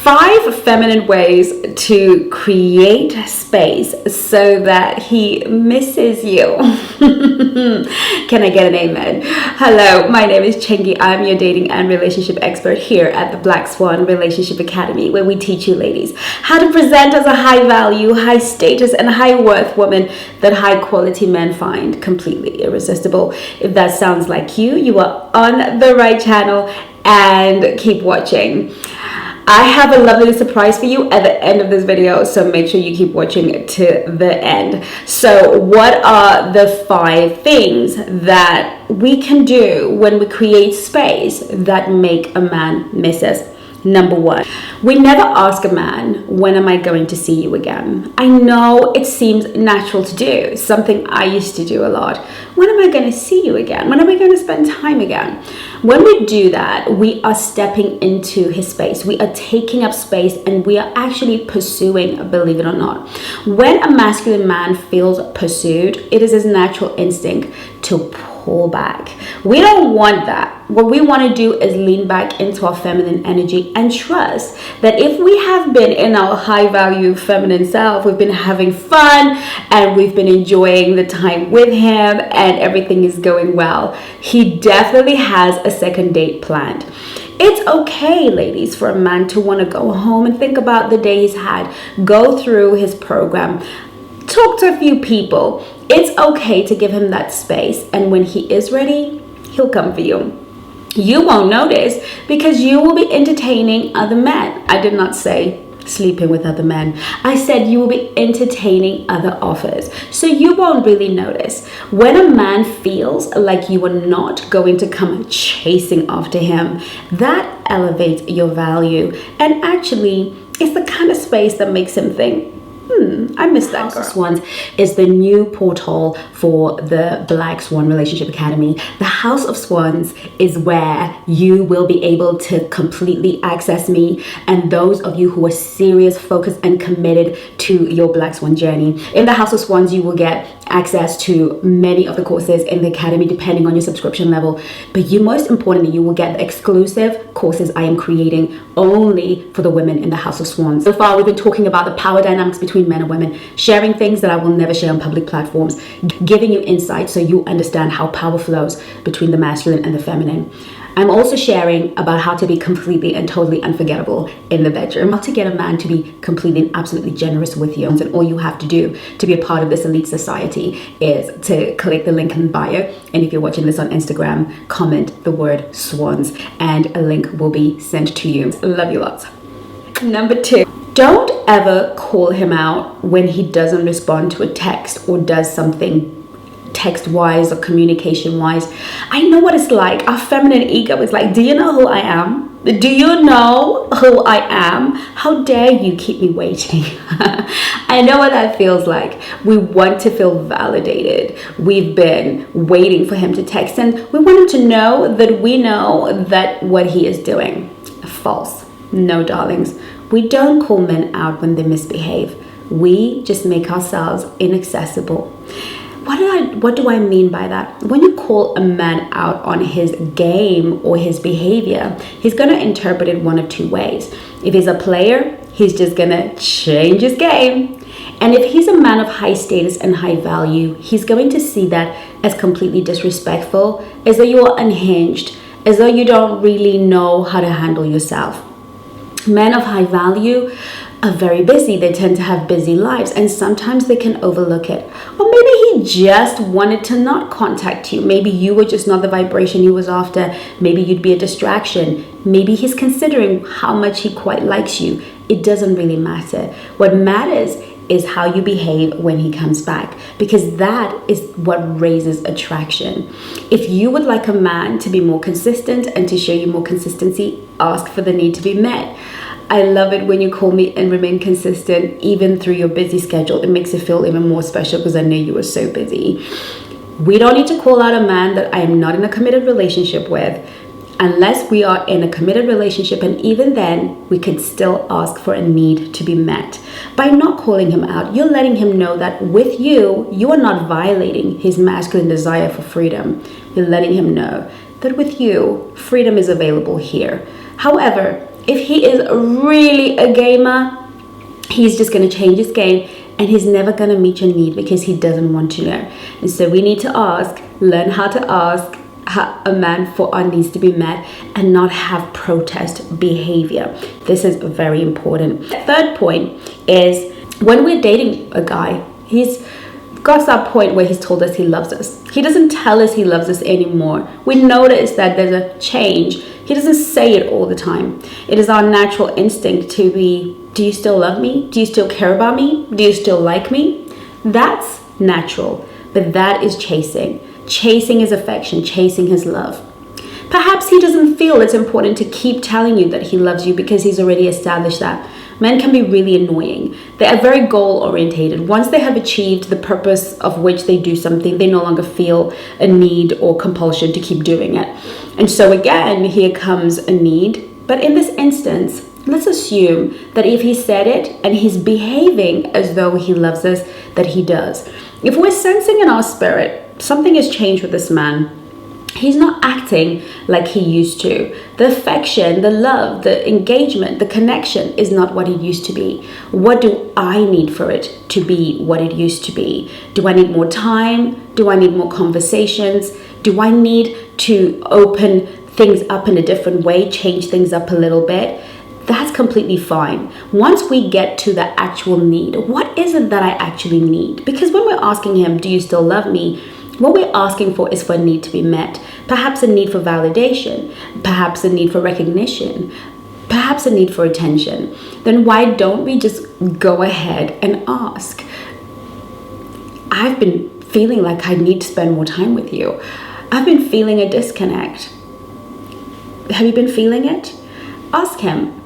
5 feminine ways to create space so that he misses you. Can I get an amen? Hello, my name is Chengi. I'm your dating and relationship expert here at the Black Swan Relationship Academy, where we teach you ladies how to present as a high value, high status, and high worth woman that high quality men find completely irresistible. If that sounds like you, you are on the right channel, and keep watching. I have a lovely surprise for you at the end of this video, so make sure you keep watching to the end. So what are the 5 things that we can do when we create space that make a man miss us? Number 1, we never ask a man, when am I going to see you again? I know it seems natural to do, something I used to do a lot. When am I going to see you again? When am I going to spend time again? When we do that, we are stepping into his space. We are taking up space, and we are actually pursuing, believe it or not. When a masculine man feels pursued, it is his natural instinct to pull back. We don't want that. What we want to do is lean back into our feminine energy and trust that if we have been in our high value feminine self, we've been having fun and we've been enjoying the time with him and everything is going well, he definitely has a second date planned. It's okay, ladies, for a man to want to go home and think about the day he's had, go through his program, talk to a few people. It's okay to give him that space, and when he is ready, he'll come for you. You won't notice because you will be entertaining other men. I did not say sleeping with other men. I said you will be entertaining other offers. So you won't really notice. When a man feels like you are not going to come chasing after him, that elevates your value. And actually, it's the kind of space that makes him think, I miss that girl. Swans is the new portal for the Black Swan Relationship Academy. The House of Swans is where you will be able to completely access me and those of you who are serious, focused, and committed to your Black Swan journey. In the House of Swans, you will get access to many of the courses in the academy depending on your subscription level, but most importantly, you will get the exclusive courses I am creating only for the women in the House of Swans. So far, we've been talking about the power dynamics between men and women, sharing things that I will never share on public platforms, giving you insight so you understand how power flows between the masculine and the feminine. I'm also sharing about how to be completely and totally unforgettable in the bedroom, how to get a man to be completely and absolutely generous with you. And all you have to do to be a part of this elite society is to click the link in bio. And if you're watching this on Instagram, comment the word swans and a link will be sent to you. Love you lots. Number 2. Don't ever call him out when he doesn't respond to a text or does something text-wise or communication-wise. I know what it's like. Our feminine ego is like, do you know who I am? Do you know who I am? How dare you keep me waiting? I know what that feels like. We want to feel validated. We've been waiting for him to text, and we want him to know that we know that what he is doing. False. No, darlings. We don't call men out when they misbehave. We just make ourselves inaccessible. What do I mean by that? When you call a man out on his game or his behavior, he's going to interpret it one of 2 ways. If he's a player, he's just going to change his game. And if he's a man of high status and high value, he's going to see that as completely disrespectful, as though you are unhinged, as though you don't really know how to handle yourself. Men of high value are very busy. They tend to have busy lives, and sometimes they can overlook it. Or maybe he just wanted to not contact you. Maybe you were just not the vibration he was after. Maybe you'd be a distraction. Maybe he's considering how much he quite likes you. It doesn't really matter. What matters is how you behave when he comes back, because that is what raises attraction. If you would like a man to be more consistent and to show you more consistency, ask for the need to be met. I love it when you call me and remain consistent even through your busy schedule. It makes it feel even more special because I know you are so busy. We don't need to call out a man that I am not in a committed relationship with unless we are in a committed relationship, and even then we could still ask for a need to be met. By not calling him out, you're letting him know that with you, you are not violating his masculine desire for freedom. You're letting him know that with you, freedom is available here. However, If he is really a gamer, he's just going to change his game, and he's never going to meet your need because he doesn't want to know. And so we need to learn how to ask a man for our needs to be met, and not have protest behavior. This is very important. Third point is, when we're dating a guy, he's got to that point where he's told us he loves us. He doesn't tell us he loves us anymore. We notice that there's a change. He doesn't say it all the time. It is our natural instinct to be, do you still love me? Do you still care about me? Do you still like me? That's natural, but that is chasing. Chasing his affection, chasing his love. Perhaps he doesn't feel it's important to keep telling you that he loves you because he's already established that. Men can be really annoying. They are very goal orientated. Once they have achieved the purpose of which they do something, they no longer feel a need or compulsion to keep doing it. And so again, here comes a need. But in this instance, let's assume that if he said it and he's behaving as though he loves us, that he does. If we're sensing in our spirit something has changed with this man, he's not acting like he used to. The affection, the love, the engagement, the connection is not what it used to be. What do I need for it to be what it used to be? Do I need more time? Do I need more conversations? Do I need to open things up in a different way, change things up a little bit? That's completely fine. Once we get to the actual need, what is it that I actually need? Because when we're asking him, do you still love me? What we're asking for is for a need to be met. Perhaps a need for validation, perhaps a need for recognition, perhaps a need for attention. Then why don't we just go ahead and ask? I've been feeling like I need to spend more time with you. I've been feeling a disconnect. Have you been feeling it? Ask him.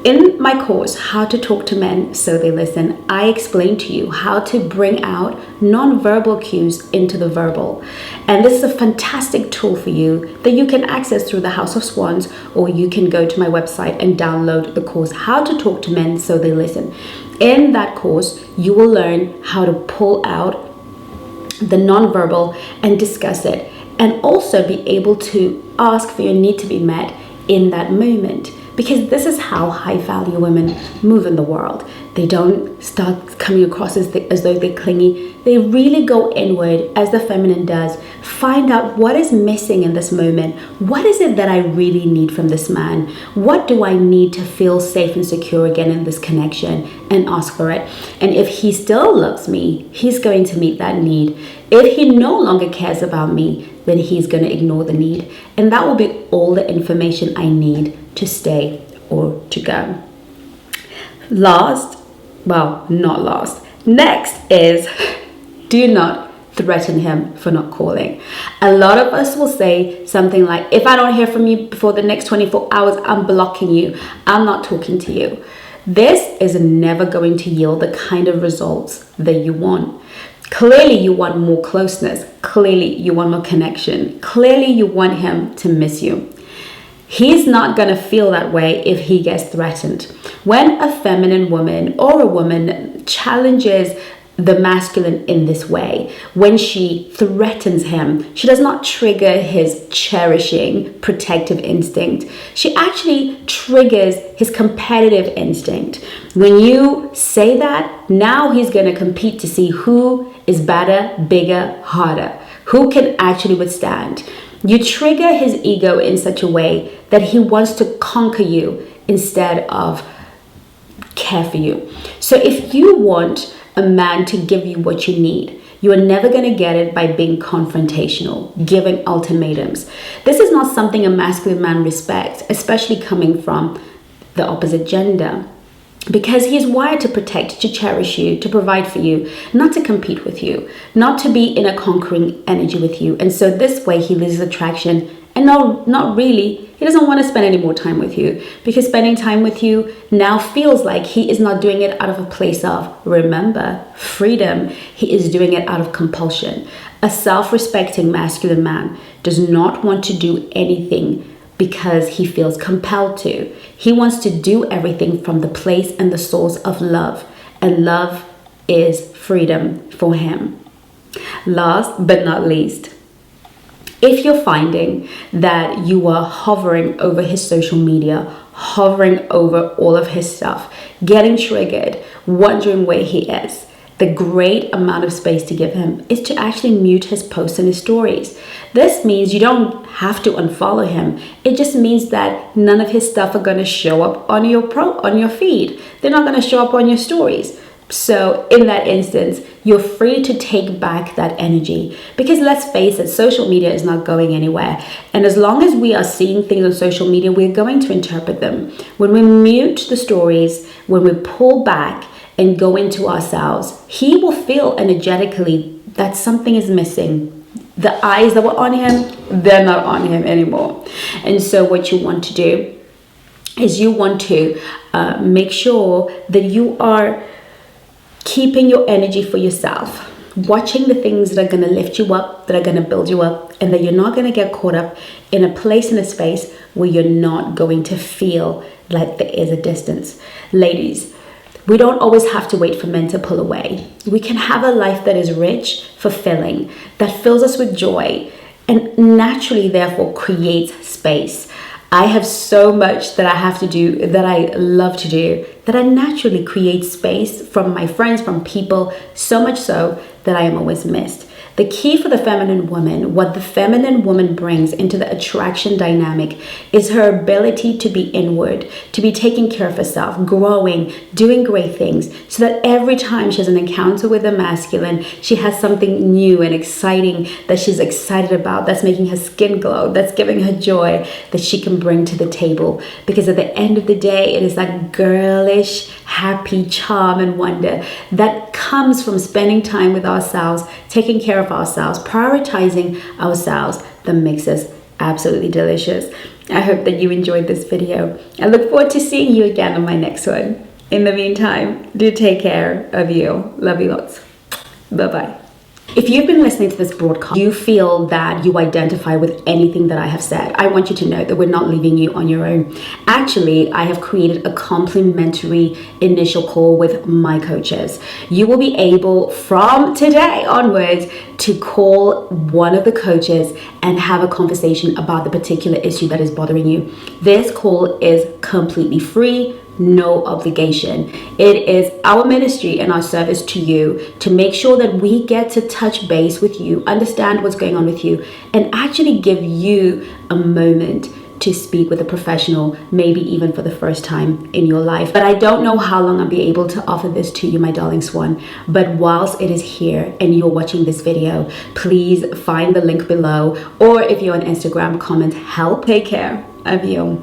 In my course, How to Talk to Men So They Listen, I explain to you how to bring out non-verbal cues into the verbal. And this is a fantastic tool for you that you can access through the House of Swans, or you can go to my website and download the course, How to Talk to Men So They Listen. In that course, you will learn how to pull out the non-verbal and discuss it, and also be able to ask for your need to be met in that moment. Because this is how high value women move in the world. They don't start coming across as though they're clingy. They really go inward, as the feminine does. Find out what is missing in this moment. What is it that I really need from this man? What do I need to feel safe and secure again in this connection? And ask for it. And if he still loves me, he's going to meet that need. If he no longer cares about me, then he's going to ignore the need. And that will be all the information I need to stay or to go. Next is, do not threaten him for not calling. A lot of us will say something like, if I don't hear from you before the next 24 hours, I'm blocking you. I'm not talking to you. This is never going to yield the kind of results that you want. Clearly you want more closeness. Clearly you want more connection. Clearly you want him to miss you. He's not going to feel that way if he gets threatened. When a feminine woman or a woman challenges the masculine in this way, when she threatens him, she does not trigger his cherishing, protective instinct. She actually triggers his competitive instinct. When you say that, now he's going to compete to see who is better, bigger, harder, who can actually withstand. You trigger his ego in such a way that he wants to conquer you instead of care for you. So if you want a man to give you what you need, you are never going to get it by being confrontational, giving ultimatums. This is not something a masculine man respects, especially coming from the opposite gender. Because he is wired to protect, to cherish you, to provide for you, not to compete with you, not to be in a conquering energy with you. And so this way he loses attraction, and not really, he doesn't want to spend any more time with you, because spending time with you now feels like he is not doing it out of a place of, remember, freedom. He is doing it out of compulsion. A self-respecting masculine man does not want to do anything because he feels compelled to. He wants to do everything from the place and the source of love. And love is freedom for him. Last but not least, if you're finding that you are hovering over his social media, hovering over all of his stuff, getting triggered, wondering where he is, the great amount of space to give him is to actually mute his posts and his stories. This means you don't have to unfollow him. It just means that none of his stuff are going to show up on your feed. They're not going to show up on your stories. So in that instance, you're free to take back that energy, because let's face it, social media is not going anywhere. And as long as we are seeing things on social media, we're going to interpret them. When we mute the stories, when we pull back and go into ourselves, he will feel energetically that something is missing. The eyes that were on him, they're not on him anymore. And so what you want to do is you want to make sure that you are keeping your energy for yourself, watching the things that are going to lift you up, that are going to build you up, and that you're not going to get caught up in a place, in a space where you're not going to feel like there is a distance. Ladies, we don't always have to wait for men to pull away. We can have a life that is rich, fulfilling, that fills us with joy, and naturally, therefore, creates space. I have so much that I have to do, that I love to do, that I naturally create space from my friends, from people, so much so that I am always missed. The key for the feminine woman, what the feminine woman brings into the attraction dynamic, is her ability to be inward, to be taking care of herself, growing, doing great things, so that every time she has an encounter with the masculine, she has something new and exciting that she's excited about, that's making her skin glow, that's giving her joy, that she can bring to the table. Because at the end of the day, it is that girlish, happy charm and wonder that comes from spending time with ourselves, taking care of ourselves, prioritizing ourselves, that makes us absolutely delicious. I hope that you enjoyed this video. I look forward to seeing you again on my next one. In the meantime, do take care of you. Love you lots. Bye-bye. If you've been listening to this broadcast, you feel that you identify with anything that I have said, I want you to know that we're not leaving you on your own. Actually, I have created a complimentary initial call with my coaches. You will be able from today onwards to call one of the coaches and have a conversation about the particular issue that is bothering you. This call is completely free. No obligation. It is our ministry and our service to you to make sure that we get to touch base with you, understand what's going on with you, and actually give you a moment to speak with a professional, maybe even for the first time in your life. But I don't know how long I'll be able to offer this to you, my darling swan. But whilst it is here and you're watching this video, please find the link below, or if you're on Instagram, comment help. Take care of you.